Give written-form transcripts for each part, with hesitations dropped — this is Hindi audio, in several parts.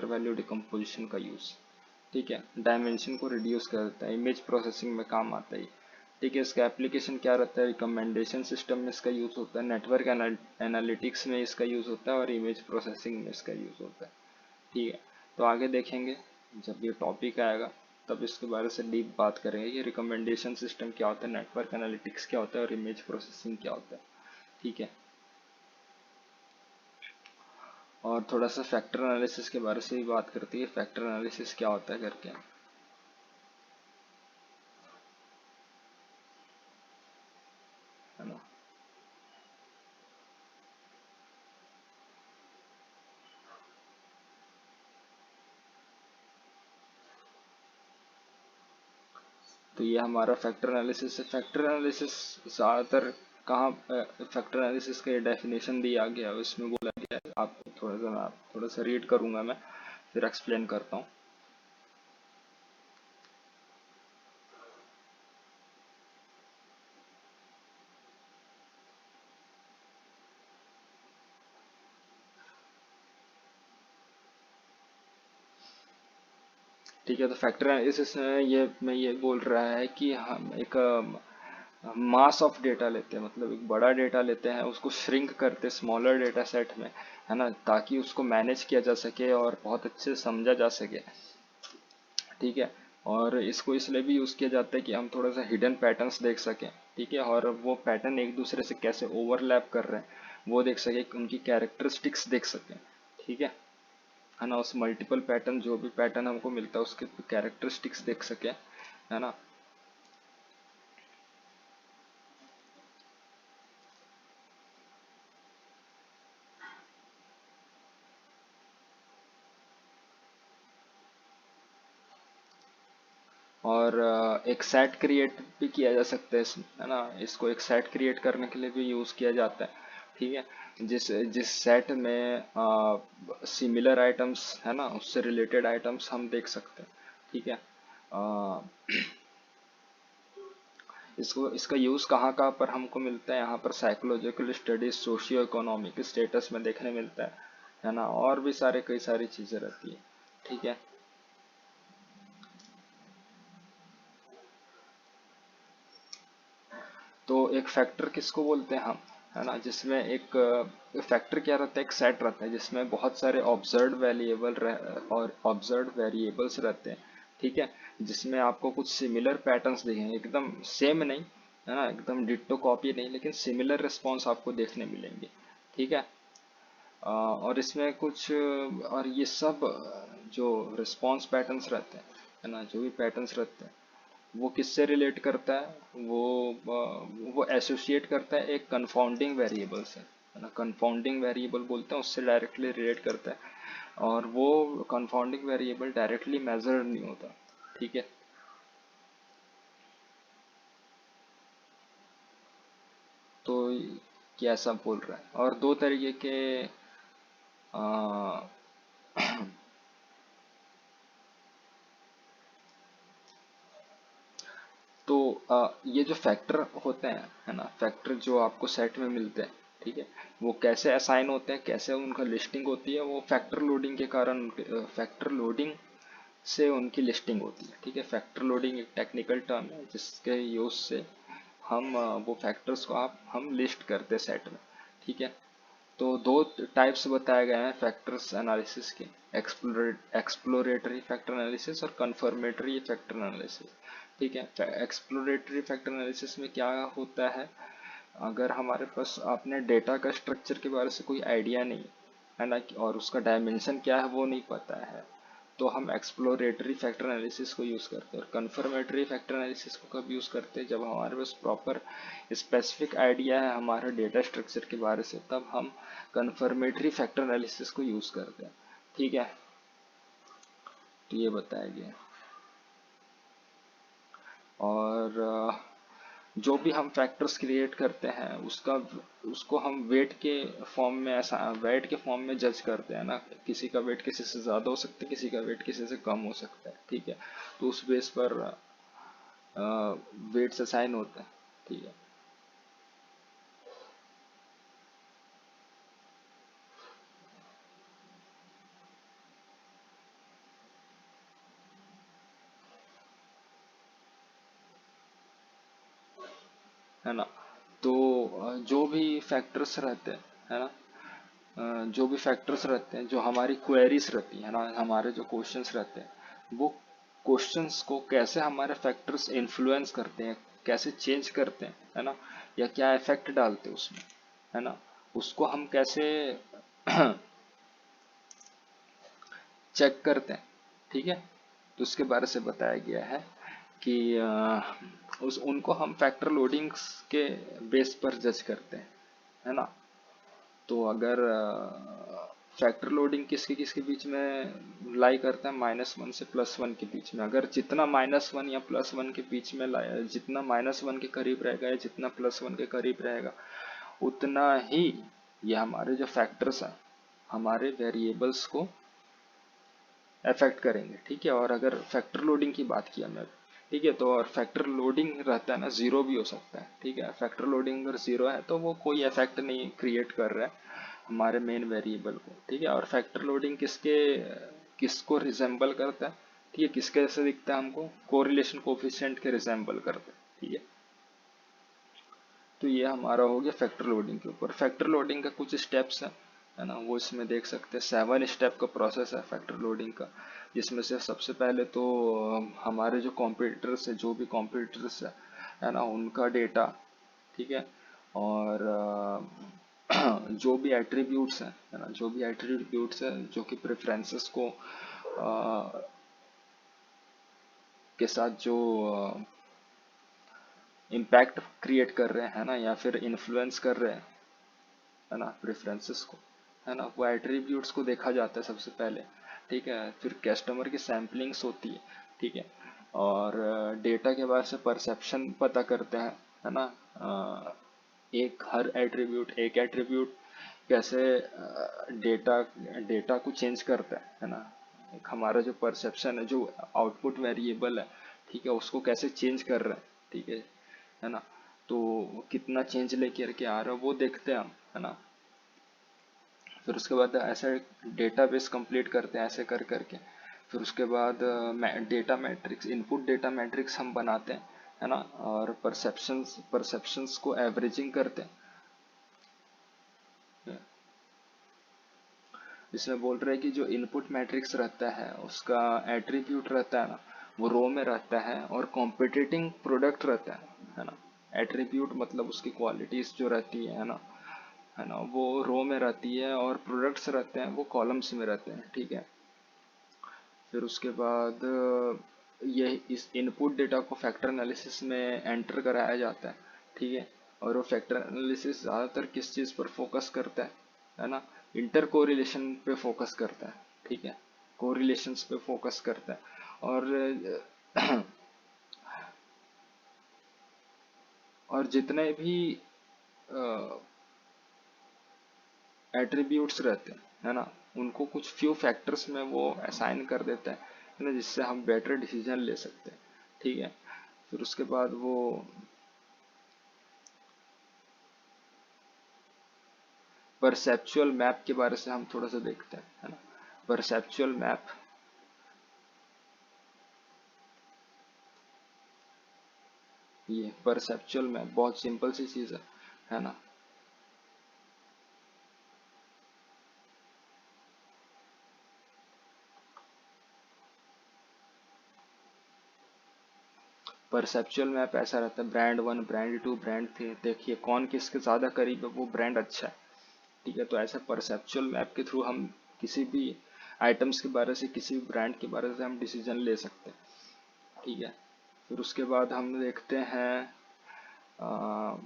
वैल्यू डिकम्पोजिशन का यूज़। ठीक है, डायमेंशन को रिड्यूस कर देता है, इमेज प्रोसेसिंग में काम आता है। ठीक है, इसका एप्लीकेशन क्या रहता है, रिकमेंडेशन सिस्टम में इसका यूज़ होता है, नेटवर्क एनालिटिक्स में इसका यूज़ होता है और इमेज प्रोसेसिंग में इसका यूज़ होता है। ठीक है, तो आगे देखेंगे जब ये टॉपिक आएगा तब इसके बारे से डीप बात करेंगे कि रिकमेंडेशन सिस्टम क्या होता है, नेटवर्क एनालिटिक्स क्या होता है और इमेज प्रोसेसिंग क्या होता है। ठीक है, और थोड़ा सा फैक्टर एनालिसिस के बारे से भी बात करती है, फैक्टर एनालिसिस क्या होता है करके, है ना। तो ये हमारा फैक्टर एनालिसिस है। फैक्टर एनालिसिस ज़्यादातर कहाँ, फैक्टर एनालिसिस का ये डेफिनेशन दिया गया है, उसमें बोला गया है, आपको थोड़ा सा रीड करूंगा मैं, फिर एक्सप्लेन करता हूँ। ठीक है, तो फैक्टर एनालिसिस में ये बोल रहा है कि हम एक मास ऑफ डेटा लेते हैं, मतलब एक बड़ा डेटा लेते हैं, उसको श्रिंक करते स्मॉलर डेटा सेट में, है ना, ताकि उसको मैनेज किया जा सके और बहुत अच्छे से समझा जा सके। ठीक है, और इसको इसलिए भी यूज़ किया जाता है कि हम थोड़ा सा हिडन पैटर्न्स देख सकें। ठीक है, और वो पैटर्न एक दूसरे से कैसे ओवरलैप कर रहे हैं वो देख सकें, उनकी कैरेक्टरिस्टिक्स देख सकें। ठीक है ना, उस मल्टीपल पैटर्न, जो भी पैटर्न हमको मिलता है उसके कैरेक्टरिस्टिक्स देख सकें, है ना। और एक सेट क्रिएट भी किया जा सकता है इसमें, है ना, इसको एक सेट क्रिएट करने के लिए भी यूज़ किया जाता है। ठीक है, जिस जिस सेट में सिमिलर आइटम्स, है ना, उससे रिलेटेड आइटम्स हम देख सकते हैं। ठीक है, अ, इसको इसका यूज़ कहाँ कहाँ पर हमको मिलता है, यहाँ पर psychological studies, socio economic status में देखने मिलता है ना, और भी सारे कई सारी चीज़ें रहती है। ठीक है, तो एक फैक्टर किसको बोलते हैं हम, है ना, जिसमें एक फैक्टर क्या रहता है, एक सेट रहता है जिसमें बहुत सारे ऑब्जर्व्ड वेरिएबल और ऑब्जर्व्ड वेरिएबल्स रहते हैं। ठीक है, जिसमें आपको कुछ सिमिलर पैटर्न्स दिखेंगे, एकदम सेम नहीं, है ना, एकदम डिट्टो कॉपी नहीं, लेकिन सिमिलर रिस्पॉन्स आपको देखने मिलेंगे। ठीक है, और इसमें कुछ और ये सब जो रिस्पॉन्स पैटर्न्स रहते हैं, है ना, जो भी पैटर्न्स रहते हैं वो किससे रिलेट करता है, वो एसोसिएट करता है एक कंफाउंडिंग वेरिएबल से, है ना, कंफाउंडिंग वेरिएबल बोलते हैं, उससे डायरेक्टली रिलेट करता है। और वो कंफाउंडिंग वेरिएबल डायरेक्टली मेजर नहीं होता। ठीक है, तो ये ऐसा बोल रहा है। और दो तरीके के आ, तो ये जो फैक्टर होते हैं, है ना, फैक्टर जो आपको सेट में मिलते हैं, ठीक है, वो कैसे असाइन होते हैं, कैसे उनका लिस्टिंग होती है, वो फैक्टर लोडिंग के कारण, फैक्टर लोडिंग से उनकी लिस्टिंग होती है। ठीक है, फैक्टर लोडिंग एक टेक्निकल टर्म है जिसके यूज से हम वो फैक्टर्स को आप हम लिस्ट करते हैं सेट में। ठीक है, तो दो टाइप्स बताए गए हैं फैक्टर्स एनालिसिस के, एक्सप्लोरेटरी फैक्टर एनालिसिस और कंफर्मेटरी फैक्टर एनालिसिस। ठीक है, एक्सप्लोरेटरी फैक्टर एनालिसिस में क्या होता है, अगर हमारे पास आपने डेटा का स्ट्रक्चर के बारे से कोई आइडिया नहीं है ना, और उसका डायमेंशन क्या है वो नहीं पता है, तो हम एक्सप्लोरेटरी फैक्टर एनालिसिस को यूज़ करते हैं। और कन्फर्मेटरी फैक्टर एनालिसिस को कब यूज़ करते हैं, जब हमारे पास प्रॉपर स्पेसिफिक आइडिया है हमारे डेटा स्ट्रक्चर के बारे से, तब हम कन्फर्मेटरी फैक्टर एनालिसिस को यूज़ करते हैं। ठीक है, तो ये बताया गया। और जो भी हम फैक्टर्स क्रिएट करते हैं उसका उसको हम वेट के फॉर्म में, ऐसा वेट के फॉर्म में जज करते हैं ना, किसी का वेट किसी से ज़्यादा हो सकता है, किसी का वेट किसी से कम हो सकता है। ठीक है, तो उस बेस पर वेट्स असाइन होते हैं। ठीक है, है ना। तो जो भी फैक्टर्स रहते हैं, है ना, जो भी फैक्टर्स रहते हैं, जो हमारी क्वेरीज रहती है ना, हमारे जो क्वेश्चंस रहते हैं, वो क्वेश्चंस को कैसे हमारे फैक्टर्स इन्फ्लुएंस करते हैं, कैसे चेंज करते हैं, है ना, या क्या इफेक्ट डालते हैं उसमें, है ना, उसको हम कैसे चेक करते हैं। ठीक है, तो उसके बारे से बताया गया है कि उस उनको हम फैक्टर लोडिंग्स के बेस पर जज करते हैं, है ना। तो अगर फैक्टर लोडिंग किसके किसके बीच में लाई करता है, -1 से +1 के बीच में। अगर जितना -1 या +1 के बीच में लाया, जितना -1 के करीब रहेगा या जितना +1 के करीब रहेगा, उतना ही ये हमारे जो फैक्टर्स हैं हमारे वेरिएबल्स को अफेक्ट करेंगे। ठीक है, और अगर फैक्टर लोडिंग की बात किया मैं, ठीक है, तो और फैक्टर लोडिंग रहता है ना, जीरो भी हो सकता है। ठीक है, फैक्टर लोडिंग अगर जीरो है तो वो कोई इफेक्ट नहीं क्रिएट कर रहा है हमारे मेन वेरिएबल को। ठीक है, और फैक्टर लोडिंग किसको रिजेंबल करता है, ठीक है, किसके जैसे दिखता है हमको, कोरिलेशन कोफिशिएंट के रिजेंबल करता है। ठीक है, तो ये हमारा हो गया फैक्टर लोडिंग के ऊपर। फैक्टर लोडिंग का कुछ स्टेप्स है ना, वो इसमें देख सकते हैं। 7 स्टेप का प्रोसेस है फैक्टर लोडिंग का, जिसमें से सबसे पहले तो हमारे जो कंप्यूटर्स है, जो भी कंप्यूटर्स है ना, उनका डेटा, ठीक है, और जो भी एट्रीब्यूट्स हैं, है ना, जो भी एट्रीब्यूट्स है जो कि प्रेफरेंसेस को के साथ जो इम्पैक्ट क्रिएट कर रहे हैं ना, या फिर इन्फ्लुएंस कर रहे हैं, है ना, प्रेफरेंसेस को, है ना, वो एट्रीब्यूट्स को देखा जाता है सबसे पहले। ठीक है, फिर कस्टमर की सैम्पलिंग्स होती है। ठीक है, और डेटा के बाद से परसेप्शन पता करते हैं, है ना। एक एट्रीब्यूट कैसे डेटा डेटा को चेंज करता है ना। एक हमारा जो परसेप्शन है, जो आउटपुट वेरिएबल है, ठीक है, उसको कैसे चेंज कर रहा है। ठीक है ना, तो कितना चेंज लेके के आ रहा है वो देखते हैं हम, है ना। फिर उसके बाद ऐसे डेटाबेस कंप्लीट करते हैं ऐसे कर करके। फिर उसके बाद data matrix, input data matrix हम बनाते हैं, है ना, और परसेप्शंस को एवरेजिंग करते हैं। इसमें बोल रहे हैं कि जो इनपुट मैट्रिक्स रहता है उसका एट्रीब्यूट रहता है ना, वो रो में रहता है, और कॉम्पिटिटिंग प्रोडक्ट रहता है ना। एट्रीब्यूट मतलब उसकी क्वालिटीज जो रहती है ना, वो रो में रहती है, और प्रोडक्ट्स रहते हैं वो कॉलम्स में रहते हैं। ठीक है, फिर उसके बाद ये इस इनपुट डेटा को फैक्टर एनालिसिस में एंटर कराया जाता है। ठीक है, और वो फैक्टर एनालिसिस ज़्यादातर किस चीज़ पर फोकस करता है ना, इंटर कोरिलेशन पे फोकस करता है। ठीक है, कोरिलेशंस पे फोकस करता है, और जितने भी एट्रीब्यूट्स रहते हैं, है ना, उनको कुछ फ्यू फैक्टर्स में वो असाइन कर देता है ना, जिससे हम बेटर डिसीजन ले सकते हैं। ठीक है, फिर उसके बाद वो परसेप्चुअल मैप के बारे से हम थोड़ा सा देखते हैं, है ना। परसेप्चुअल मैप, ये परसेप्चुअल मैप बहुत सिंपल सी चीज़ है ना। परसेप्चुअल मैप ऐसा रहता है, ब्रांड 1, ब्रांड 2, ब्रांड 3, देखिए कौन किसके ज़्यादा करीब है, वो ब्रांड अच्छा है। ठीक है, तो ऐसा परसेप्चुअल मैप के थ्रू हम किसी भी आइटम्स के बारे से, किसी भी ब्रांड के बारे से हम डिसीजन ले सकते हैं। ठीक है, फिर उसके बाद हम देखते हैं आ,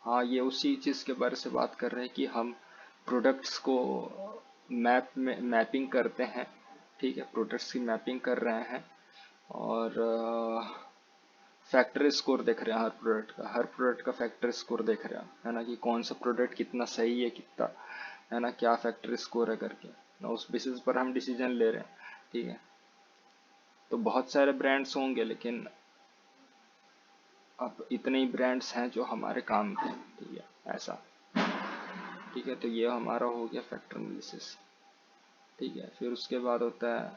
हाँ, ये उसी चीज़ के बारे से बात कर रहे हैं कि हम प्रोडक्ट्स को मैपिंग करते हैं। ठीक है, प्रोडक्ट्स की मैपिंग कर रहे हैं, और फैक्टर स्कोर देख रहे हैं हर प्रोडक्ट का फैक्टर स्कोर देख रहे हैं, है ना, कि कौन सा प्रोडक्ट कितना सही है, कितना, है ना, क्या फैक्टर स्कोर है करके ना, उस बेसिस पर हम डिसीजन ले रहे हैं। ठीक है, तो बहुत सारे ब्रांड्स होंगे, लेकिन अब इतने ही ब्रांड्स हैं जो हमारे काम के हैं। ठीक है, ऐसा। ठीक है, तो ये हमारा हो गया फैक्टर एनालिसिस। ठीक है, फिर उसके बाद होता है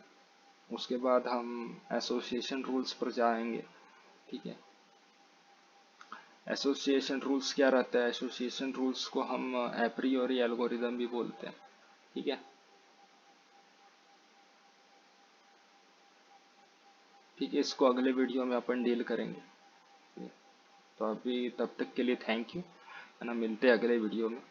उसके बाद हम एसोसिएशन रूल्स पर जाएंगे। ठीक है, एसोसिएशन रूल्स क्या रहता है? एसोसिएशन रूल्स को हम एप्रियोरी एल्गोरिदम भी बोलते हैं। ठीक है, ठीक है, इसको अगले वीडियो में अपन डील करेंगे। तो अभी तब तक के लिए थैंक यू, है ना, मिलते हैं अगले वीडियो में।